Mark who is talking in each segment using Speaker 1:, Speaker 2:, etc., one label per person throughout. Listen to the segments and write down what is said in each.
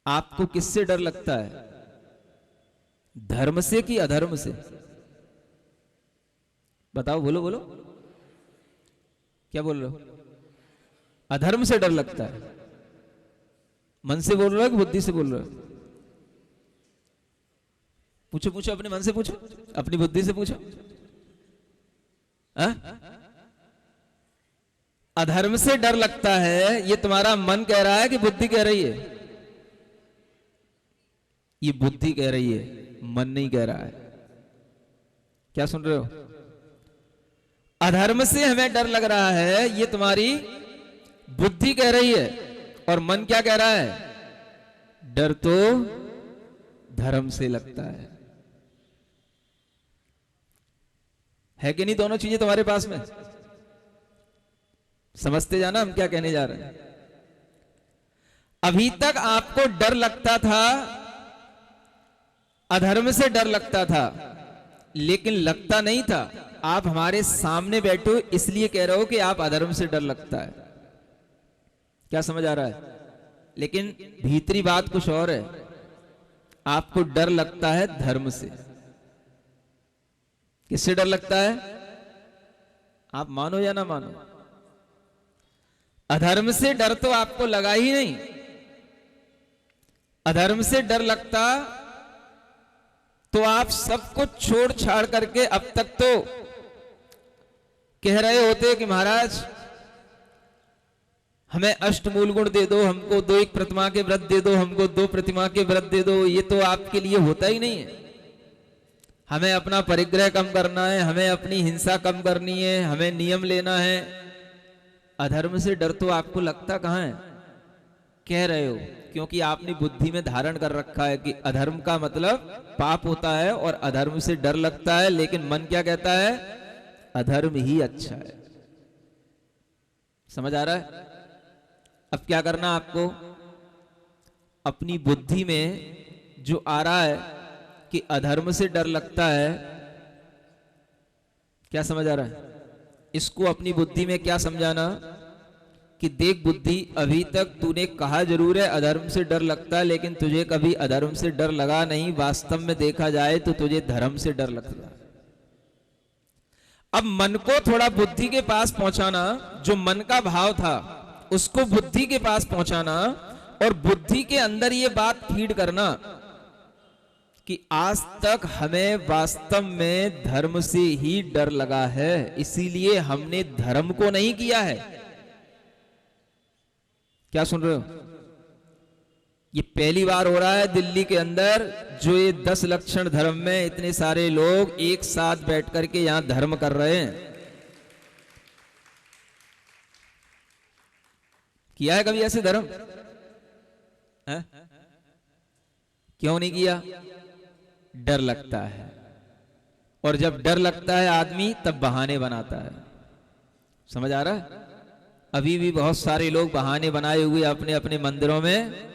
Speaker 1: आपको किससे डर लगता है? धर्म से कि अधर्म से? बताओ, बोलो बोलो, क्या बोल रहे हो? अधर्म से डर लगता है। मन से बोल रहे हो कि बुद्धि से बोल रहे हो? पूछो पूछो, अपने मन से पूछो, अपनी बुद्धि से पूछो। अधर्म से डर लगता है, ये तुम्हारा मन कह रहा है कि बुद्धि कह रही है? ये बुद्धि कह रही है, मन नहीं कह रहा है। क्या सुन रहे हो? अधर्म से हमें डर लग रहा है, ये तुम्हारी बुद्धि कह रही है, और मन क्या कह रहा है? डर तो धर्म से लगता है कि नहीं? दोनों चीजें तुम्हारे पास में। समझते जाना हम क्या कहने जा रहे हैं। अभी तक आपको डर लगता था, अधर्म से डर लगता था, लेकिन लगता नहीं था। आप हमारे सामने बैठो इसलिए कह रहे हो कि आप अधर्म से डर लगता है। क्या समझ आ रहा है? लेकिन भीतरी बात कुछ और है। आपको डर लगता है धर्म से। किससे डर लगता है? आप मानो या ना मानो, अधर्म से डर तो आपको लगा ही नहीं। अधर्म से डर लगता तो आप सब कुछ छोड़ छाड़ करके अब तक तो कह रहे होते कि महाराज हमें अष्टमूल गुण दे दो, हमको 2 प्रतिमा के व्रत दे दो, हमको 2 प्रतिमा के व्रत दे दो। ये तो आपके लिए होता ही नहीं है। हमें अपना परिग्रह कम करना है, हमें अपनी हिंसा कम करनी है, हमें नियम लेना है। अधर्म से डर तो आपको लगता कहां है? कह रहे हो क्योंकि आपने बुद्धि में धारण कर रखा है कि अधर्म का मतलब पाप होता है और अधर्म से डर लगता है। लेकिन मन क्या कहता है? अधर्म ही अच्छा है। समझ आ रहा है? अब क्या करना आपको? अपनी बुद्धि में जो आ रहा है कि अधर्म से डर लगता है, क्या समझ आ रहा है? इसको अपनी बुद्धि में क्या समझाना कि देख बुद्धि, अभी तक तूने कहा जरूर है अधर्म से डर लगता है, लेकिन तुझे कभी अधर्म से डर लगा नहीं। वास्तव में देखा जाए तो तुझे धर्म से डर लगता है। अब मन को थोड़ा बुद्धि के पास पहुंचाना, जो मन का भाव था उसको बुद्धि के पास पहुंचाना, और बुद्धि के अंदर ये बात फीड करना कि आज तक हमें वास्तव में धर्म से ही डर लगा है, इसीलिए हमने धर्म को नहीं किया है। क्या सुन रहे हो? ये पहली बार हो रहा है दिल्ली के अंदर जो ये 10 लक्षण धर्म में इतने सारे लोग एक साथ बैठ करके यहां धर्म कर रहे हैं। किया है कभी ऐसे धर्म? है? क्यों नहीं किया? डर लगता है, और जब डर लगता है आदमी तब बहाने बनाता है। समझ आ रहा है? अभी भी बहुत सारे लोग बहाने बनाए हुए अपने अपने मंदिरों में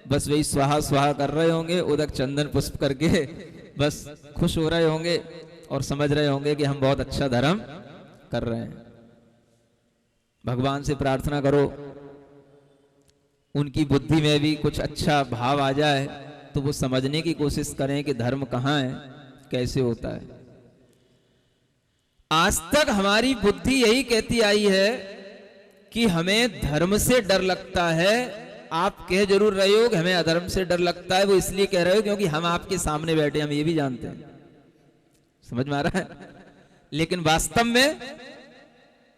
Speaker 1: बस वही स्वाहा स्वाहा कर रहे होंगे, उदक चंदन पुष्प करके बस खुश हो रहे होंगे और समझ रहे होंगे कि हम बहुत अच्छा धर्म कर रहे हैं। भगवान से प्रार्थना करो उनकी बुद्धि में भी कुछ अच्छा भाव आ जाए, तो वो समझने की कोशिश करें कि धर्म कहां है, कैसे होता है। आज तक हमारी बुद्धि यही कहती आई है कि हमें धर्म से डर लगता है। आप कह जरूर रहे हो कि हमें अधर्म से डर लगता है, वो इसलिए कह रहे हो क्योंकि हम आपके सामने बैठे, हम ये भी जानते हैं। समझ में आ रहा है? लेकिन वास्तव में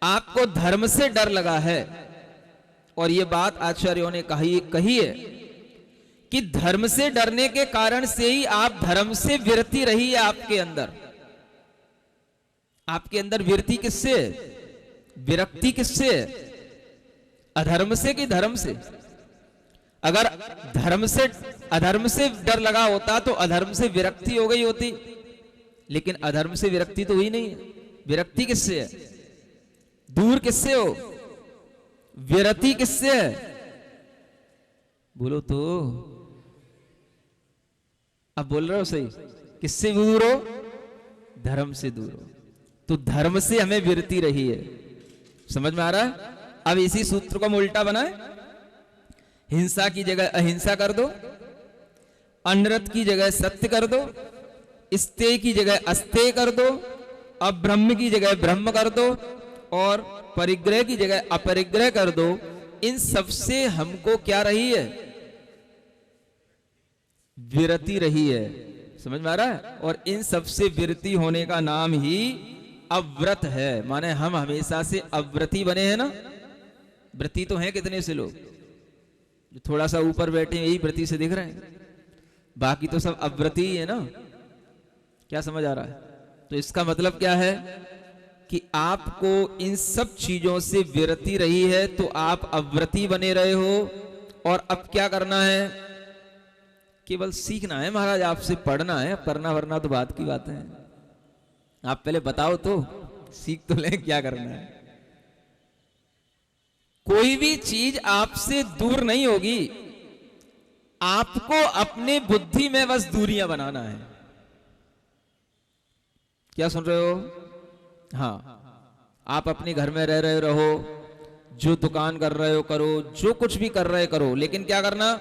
Speaker 1: आपको धर्म से डर लगा है, और ये बात आचार्यों ने कही है कि धर्म से डरने के कारण से ही आप धर्म से विरति रही है आपके अंदर। आपके अंदर विरति किससे? विरक्ति किससे? अधर्म से कि धर्म से? अगर अधर्म से डर लगा होता तो अधर्म से विरक्ति हो गई होती, लेकिन अधर्म से विरक्ति तो हुई नहीं है। विरक्ति किससे है? दूर किससे हो? विरति किससे है? बोलो तो। अब बोल रहे हो सही? किससे दूर हो? धर्म से दूर हो। तो धर्म से हमें विरति रही है। समझ में आ रहा है? अब इसी सूत्र को हम उल्टा बनाए, हिंसा की जगह अहिंसा कर दो, अनरत की जगह सत्य कर दो, स्तेय की जगह अस्तेय कर दो, अब्रह्म की जगह ब्रह्म कर दो और परिग्रह की जगह अपरिग्रह कर दो। इन सबसे हमको क्या रही है? विरति रही है। समझ में आ रहा है? और इन सबसे विरति होने का नाम ही अव्रत है। माने हम हमेशा से अव्रती बने हैं ना। व्रती तो हैं कितने से लोग, जो थोड़ा सा ऊपर बैठे हैं यही व्रती से दिख रहे हैं, बाकी तो सब अव्रती ही है ना। क्या समझ आ रहा है? तो इसका मतलब क्या है कि आपको इन सब चीजों से विरति रही है तो आप अव्रती बने रहे हो। और अब क्या करना है? केवल सीखना है महाराज, आपसे पढ़ना है। अब करना वरना तो बात की बात है। आप पहले बताओ तो, सीख तो ले क्या करना है। कोई भी चीज आपसे दूर नहीं होगी, आपको अपने बुद्धि में बस दूरियां बनाना है। क्या सुन रहे हो? हाँ, आप अपने घर में रह रहे रहो, जो दुकान कर रहे हो करो, जो कुछ भी कर रहे करो, लेकिन क्या करना?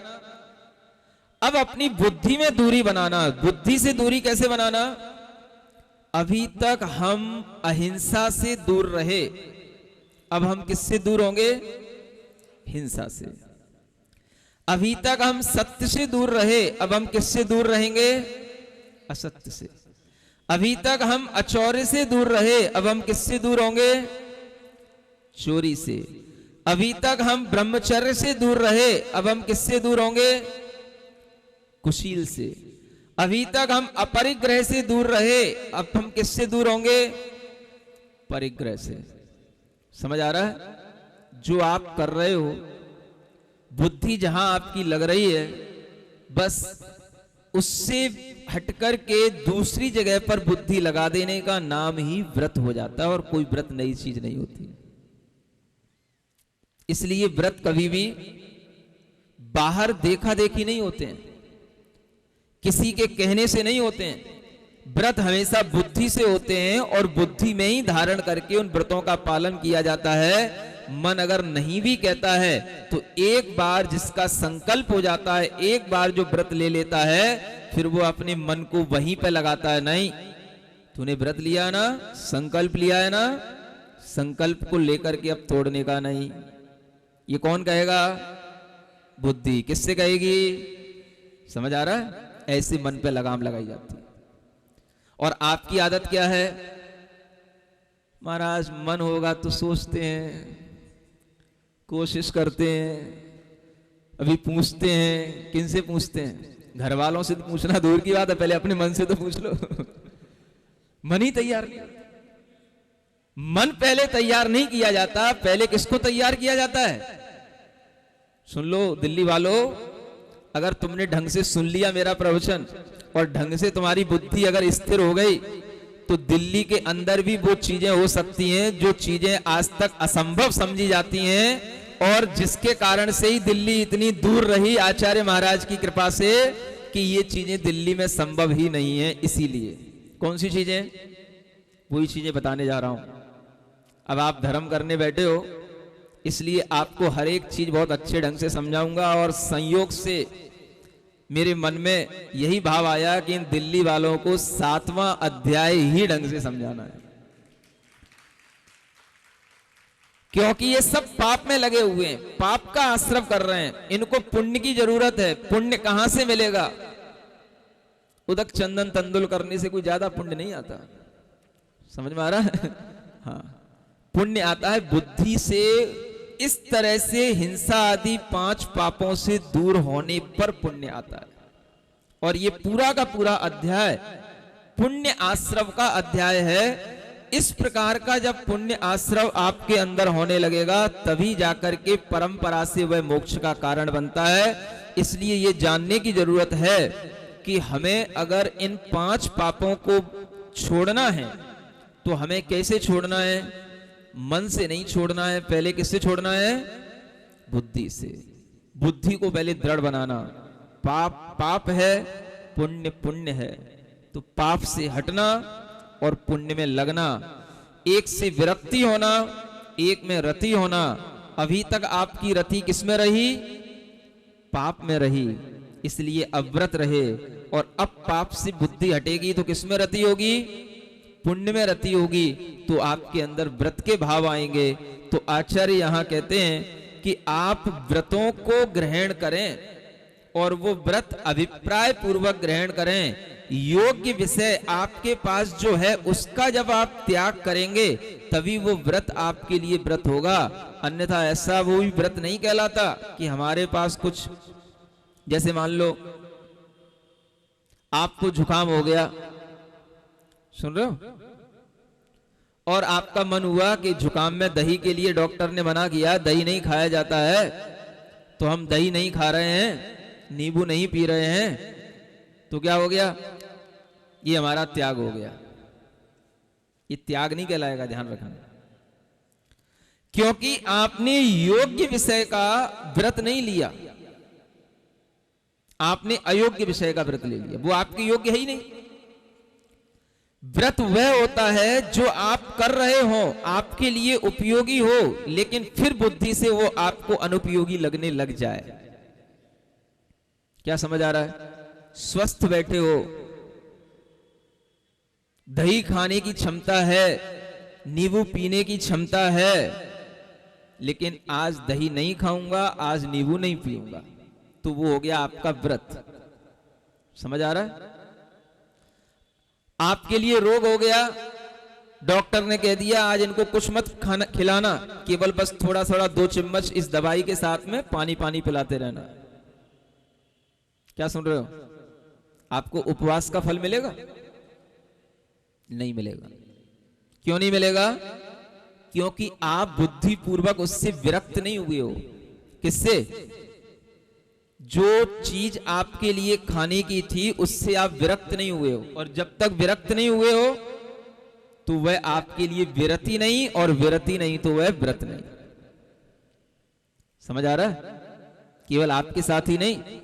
Speaker 1: अब अपनी बुद्धि में दूरी बनाना। बुद्धि से दूरी कैसे बनाना? अभी तक हम अहिंसा से दूर रहे, अब हम किससे दूर होंगे? हिंसा से। अभी तक हम सत्य से दूर रहे, अब हम किससे दूर रहेंगे? असत्य से। अभी तक हम अचौर्य से दूर रहे, अब हम किससे दूर होंगे? चोरी से। अभी तक हम ब्रह्मचर्य से दूर रहे, अब हम किससे दूर होंगे? कुशील से। अभी तक हम अपरिग्रह से दूर रहे, अब हम किससे दूर होंगे? परिग्रह से। समझ आ रहा है? जो आप कर रहे हो, बुद्धि जहां आपकी लग रही है, बस उससे हटकर के दूसरी जगह पर बुद्धि लगा देने का नाम ही व्रत हो जाता है। और कोई व्रत नई चीज नहीं होती। इसलिए व्रत कभी भी बाहर देखा देखी नहीं होते हैं, किसी के कहने से नहीं होते हैं। व्रत हमेशा बुद्धि से होते हैं और बुद्धि में ही धारण करके उन व्रतों का पालन किया जाता है। मन अगर नहीं भी कहता है तो एक बार जिसका संकल्प हो जाता है, एक बार जो व्रत ले लेता है, फिर वो अपने मन को वहीं पे लगाता है। नहीं, तूने व्रत लिया ना, संकल्प लिया है ना, संकल्प को लेकर के अब तोड़ने का नहीं। ये कौन कहेगा? बुद्धि। किससे कहेगी? समझ आ रहा है? ऐसे मन पे लगाम लगाई जाती है। और आपकी आदत क्या है? महाराज मन होगा तो सोचते हैं, कोशिश करते हैं, अभी पूछते हैं। किन से पूछते हैं? घर वालों से तो पूछना दूर की बात है, पहले अपने मन से तो पूछ लो। मन ही तैयार नहीं। मन पहले तैयार नहीं किया जाता, पहले किसको तैयार किया जाता है? सुन लो दिल्ली वालों, अगर तुमने ढंग से सुन लिया मेरा प्रवचन और ढंग से तुम्हारी बुद्धि अगर स्थिर हो गई, तो दिल्ली के अंदर भी वो चीजें हो सकती हैं जो चीजें आज तक असंभव समझी जाती हैं, और जिसके कारण से ही दिल्ली इतनी दूर रही आचार्य महाराज की कृपा से कि ये चीजें दिल्ली में संभव ही नहीं है। इसीलिए कौन सी चीजें? वही चीजें बताने जा रहा हूं। अब आप धर्म करने बैठे हो, इसलिए आपको हर एक चीज बहुत अच्छे ढंग से समझाऊंगा। और संयोग से मेरे मन में यही भाव आया कि इन दिल्ली वालों को 7वां अध्याय ही ढंग से समझाना है, क्योंकि ये सब पाप में लगे हुए हैं, पाप का आश्रव कर रहे हैं। इनको पुण्य की जरूरत है। पुण्य कहां से मिलेगा? उदक चंदन तंदुल करने से कोई ज्यादा पुण्य नहीं आता। समझ में आ रहा है? हाँ, पुण्य आता है बुद्धि से। इस तरह से हिंसा आदि 5 पापों से दूर होने पर पुण्य आता है। और ये पूरा का पूरा अध्याय पुण्य आश्रव का अध्याय है। इस प्रकार का जब पुण्य आश्रव आपके अंदर होने लगेगा, तभी जाकर के परंपरा से वह मोक्ष का कारण बनता है। इसलिए ये जानने की जरूरत है कि हमें अगर इन 5 पापों को छोड़ना है तो हमें कैसे छोड़ना है? मन से नहीं छोड़ना है। पहले किससे छोड़ना है? बुद्धि से। बुद्धि को पहले दृढ़ बनाना। पाप पाप है, पुण्य पुण्य है, तो पाप से हटना और पुण्य में लगना। एक से विरक्ति होना, एक में रति होना। अभी तक आपकी रति किस में रही? पाप में रही। इसलिए अव्रत रहे। और अब पाप से बुद्धि हटेगी तो किसमें रति होगी? पुण्य में रति होगी, तो आपके अंदर व्रत के भाव आएंगे। तो आचार्य यहां कहते हैं कि आप व्रतों को ग्रहण करें और वो व्रत अभिप्राय पूर्वक ग्रहण करें। योग्य विषय आपके पास जो है उसका जब आप त्याग करेंगे तभी वो व्रत आपके लिए व्रत होगा। अन्यथा ऐसा वो भी व्रत नहीं कहलाता कि हमारे पास कुछ, जैसे मान लो आपको जुकाम हो गया, सुन रहे हो, और आपका मन हुआ कि जुकाम में दही के लिए डॉक्टर ने मना किया, दही नहीं खाया जाता है, तो हम दही नहीं खा रहे हैं, नींबू नहीं पी रहे हैं, तो क्या हो गया? ये हमारा त्याग हो गया। ये त्याग नहीं कहलाएगा, ध्यान रखना, क्योंकि आपने योग्य विषय का व्रत नहीं लिया, आपने अयोग्य विषय का व्रत ले लिया, वो आपके योग्य है ही नहीं। व्रत वह होता है जो आप कर रहे हो, आपके लिए उपयोगी हो, लेकिन फिर बुद्धि से वो आपको अनुपयोगी लगने लग जाए। क्या समझ आ रहा है? स्वस्थ बैठे हो, दही खाने की क्षमता है, नींबू पीने की क्षमता है, लेकिन आज दही नहीं खाऊंगा, आज नींबू नहीं पीऊंगा, तो वो हो गया आपका व्रत। समझ आ रहा है? आपके लिए रोग हो गया, डॉक्टर ने कह दिया आज इनको कुछ मत खाना खिलाना, केवल बस थोड़ा थोड़ा 2 चम्मच इस दवाई के साथ में पानी पानी पिलाते रहना। क्या सुन रहे हो? आपको उपवास का फल मिलेगा? नहीं मिलेगा। क्यों नहीं मिलेगा? क्योंकि आप बुद्धि पूर्वक उससे विरक्त नहीं हुए हो। किससे? जो चीज आपके लिए खाने की थी उससे आप विरक्त नहीं हुए हो, और जब तक विरक्त नहीं हुए हो तो वह आपके लिए विरति नहीं, और विरति नहीं तो वह व्रत नहीं। समझ आ रहा है? केवल आपके साथ ही नहीं,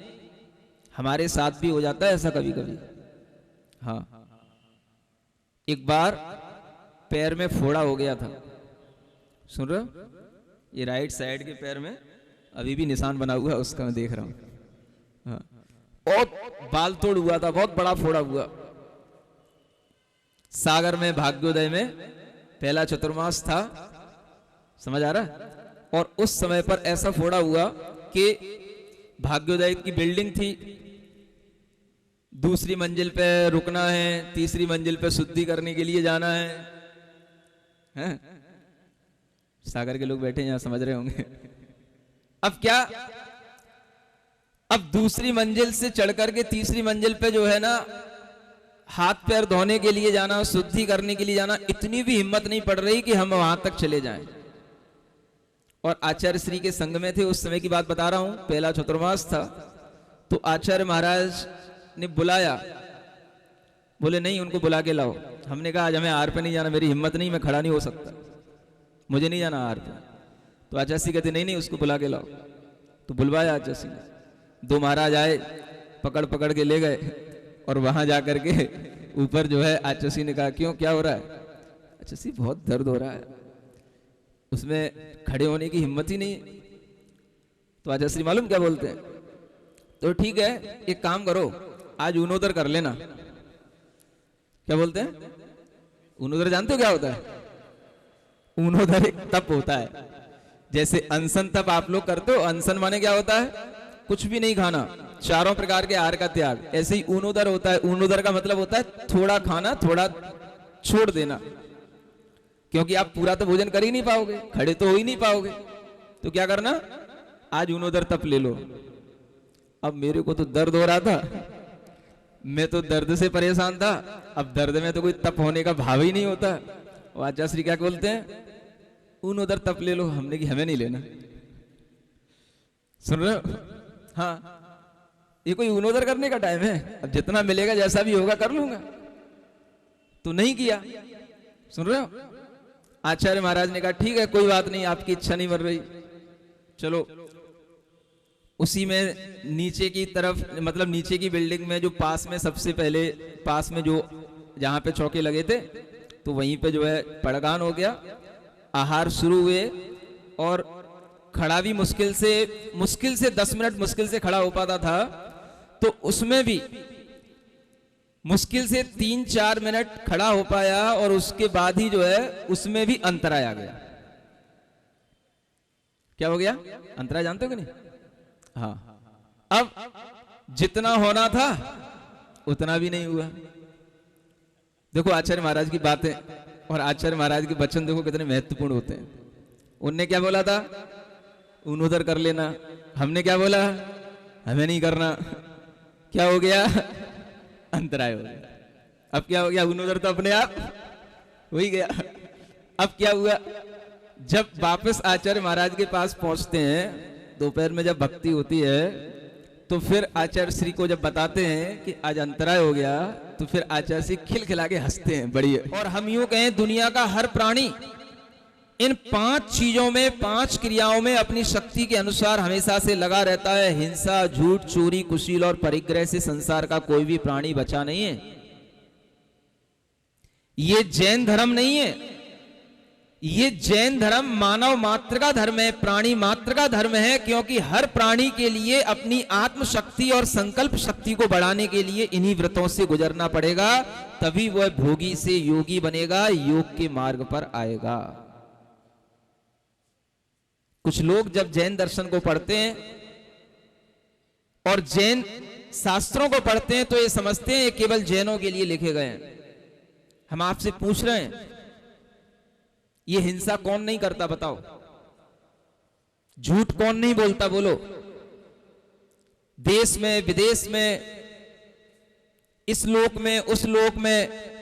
Speaker 1: हमारे साथ भी हो जाता है ऐसा कभी कभी। हाँ, एक बार पैर में फोड़ा हो गया था, सुन रहे हो? ये राइट साइड के पैर में अभी भी निशान बना हुआ है, उसका मैं देख रहा हूं। हाँ, बहुत बाल तोड़ हुआ था, बहुत बड़ा फोड़ा हुआ। सागर में भाग्योदय में पहला चतुर्मास था, समझ आ रहा है? और उस समय पर ऐसा फोड़ा हुआ कि भाग्योदय की बिल्डिंग थी, दूसरी मंजिल पे रुकना है, तीसरी मंजिल पे शुद्धि करने के लिए जाना है, हैं? सागर के लोग बैठे यहां, समझ रहे होंगे। अब क्या, अब दूसरी मंजिल से चढ़ करके तीसरी मंजिल पे जो है ना, हाथ पैर धोने के लिए जाना, शुद्धि करने के लिए जाना, इतनी भी हिम्मत नहीं पड़ रही कि हम वहां तक चले जाएं। और आचार्य श्री के संग में थे, उस समय की बात बता रहा हूं, पहला चतुर्मास था। तो आचार्य महाराज ने बुलाया, बोले नहीं उनको बुला के लाओ। हमने कहा आज हमें आर पे नहीं जाना, मेरी हिम्मत नहीं, मैं खड़ा नहीं हो सकता, मुझे नहीं जाना आर पे। तो आचार्य श्री कहते नहीं नहीं उसको बुला के लाओ। तो बुलवाया आचार्य श्री ने, 2 महाराज आए, पकड़ पकड़ के ले गए, और वहां जाकर के ऊपर जो है आचार्य श्री ने कहा क्यों, क्या हो रहा है? आचार्य श्री बहुत दर्द हो रहा है, उसमें खड़े होने की हिम्मत ही नहीं। तो आचार्य श्री मालूम क्या बोलते हैं? तो ठीक है, एक काम करो, आज ऊनोदर कर लेना। क्या बोलते हैं? ऊनोदर जानते हो क्या होता है? ऊनोदर एक तप होता है, जैसे अनशन तप आप लोग करते हो। अनशन माने क्या होता है? कुछ भी नहीं खाना, 4 प्रकार के आहार का त्याग। ऐसे ही ऊनोदर होता है। ऊनोदर का मतलब होता है थोड़ा खाना, थोड़ा छोड़ देना, क्योंकि आप पूरा तो भोजन कर ही नहीं पाओगे, खड़े तो हो ही नहीं पाओगे। तो क्या करना? आज ऊनोदर तप ले लो। अब मेरे को तो दर्द हो रहा था, मैं तो दर्द से परेशान था। अब दर्द में तो कोई तप होने का भाव ही नहीं होता। और आचार्य श्री क्या बोलते हैं? ऊनोदर तप ले लो। हमने कि हमें नहीं लेना। सुन रहे हो? हाँ, ये कोई ऊनोदर करने का टाइम है? अब जितना मिलेगा जैसा भी होगा कर लूंगा। तो नहीं किया। सुन रहे हो? आचार्य महाराज ने कहा ठीक है, कोई बात नहीं, आपकी इच्छा नहीं मर रही, चलो। उसी में नीचे की तरफ, मतलब नीचे की बिल्डिंग में जो पास में, सबसे पहले पास में जो जहां पे चौके लगे थे, तो वहीं पे जो है पड़गान हो गया। आहार शुरू हुए, और खड़ा भी मुश्किल से 10 मिनट मुश्किल से खड़ा हो पाता था। तो उसमें भी मुश्किल से 3-4 मिनट खड़ा हो पाया और उसके बाद ही जो है उसमें भी अंतराय आ गया। क्या हो गया? अंतराय जानते हो कि नहीं? हाँ, अब जितना होना था उतना भी नहीं हुआ। देखो आचार्य महाराज की बातें और आचार्य महाराज के वचन देखो कितने महत्वपूर्ण होते हैं। उनने क्या बोला था? उन उधर कर लेना। हमने क्या बोला? हमें नहीं करना। क्या हो गया? अंतराय हो गया। अब क्या हो गया? उन उधर तो अपने आप हो ही गया। अब क्या हुआ? जब वापस आचार्य महाराज के पास पहुंचते हैं, दोपहर में जब भक्ति होती है, तो फिर आचार्य श्री को जब बताते हैं कि आज अंतराय हो गया, तो फिर आचार्य श्री खिलखिला के हंसते हैं बढ़िया। और हम यूं कहें दुनिया का हर प्राणी इन 5 चीजों में, 5 क्रियाओं में अपनी शक्ति के अनुसार हमेशा से लगा रहता है। हिंसा, झूठ, चोरी, कुशील और परिग्रह से संसार का कोई भी प्राणी बचा नहीं है। ये जैन धर्म नहीं है। ये जैन धर्म मानव मात्र का धर्म है, प्राणी मात्र का धर्म है, क्योंकि हर प्राणी के लिए अपनी आत्म शक्ति और संकल्प शक्ति को बढ़ाने के लिए इन्हीं व्रतों से गुजरना पड़ेगा, तभी वह भोगी से योगी बनेगा, योग के मार्ग पर आएगा। कुछ लोग जब जैन दर्शन को पढ़ते हैं और जैन शास्त्रों को पढ़ते हैं तो ये समझते हैं ये केवल जैनों के लिए लिखे गए हैं। हम आपसे पूछ रहे हैं, ये हिंसा कौन नहीं करता बताओ? झूठ कौन नहीं बोलता बोलो? देश में, विदेश में, इस लोक में, उस लोक में,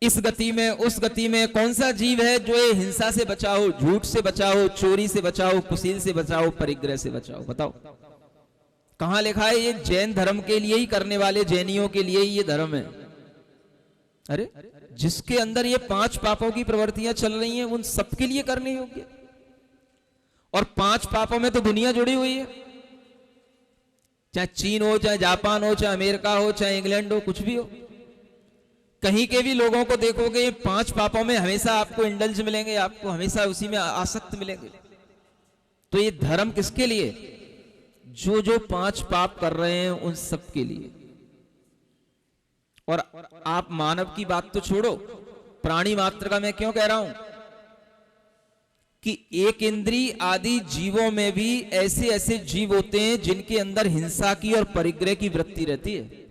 Speaker 1: इस गति में, उस गति में कौन सा जीव है जो ये हिंसा से बचा हो, झूठ से बचा हो, चोरी से बचा हो, कुशील से बचा हो, परिग्रह से बचा हो? बताओ कहां लिखा है? ये जैन धर्म के लिए ही करने वाले जैनियों के लिए ही ये धर्म है। अरे जिसके अंदर ये 5 पापों की प्रवृत्तियां चल रही हैं उन सबके लिए करने योग्य। और 5 पापों में तो दुनिया जुड़ी हुई है, चाहे चीन हो, चाहे जापान हो, चाहे अमेरिका हो, चाहे इंग्लैंड हो, कुछ भी हो। कहीं के भी लोगों को देखोगे 5 पापों में हमेशा आपको इंडल्ज मिलेंगे, आपको हमेशा उसी में आसक्त मिलेंगे। तो ये धर्म किसके लिए? जो जो 5 पाप कर रहे हैं उन सब के लिए। और आप मानव की बात तो छोड़ो, प्राणी मात्र का मैं क्यों कह रहा हूं कि एक इंद्रिय आदि जीवों में भी ऐसे ऐसे जीव होते हैं जिनके अंदर हिंसा की और परिग्रह की वृत्ति रहती है।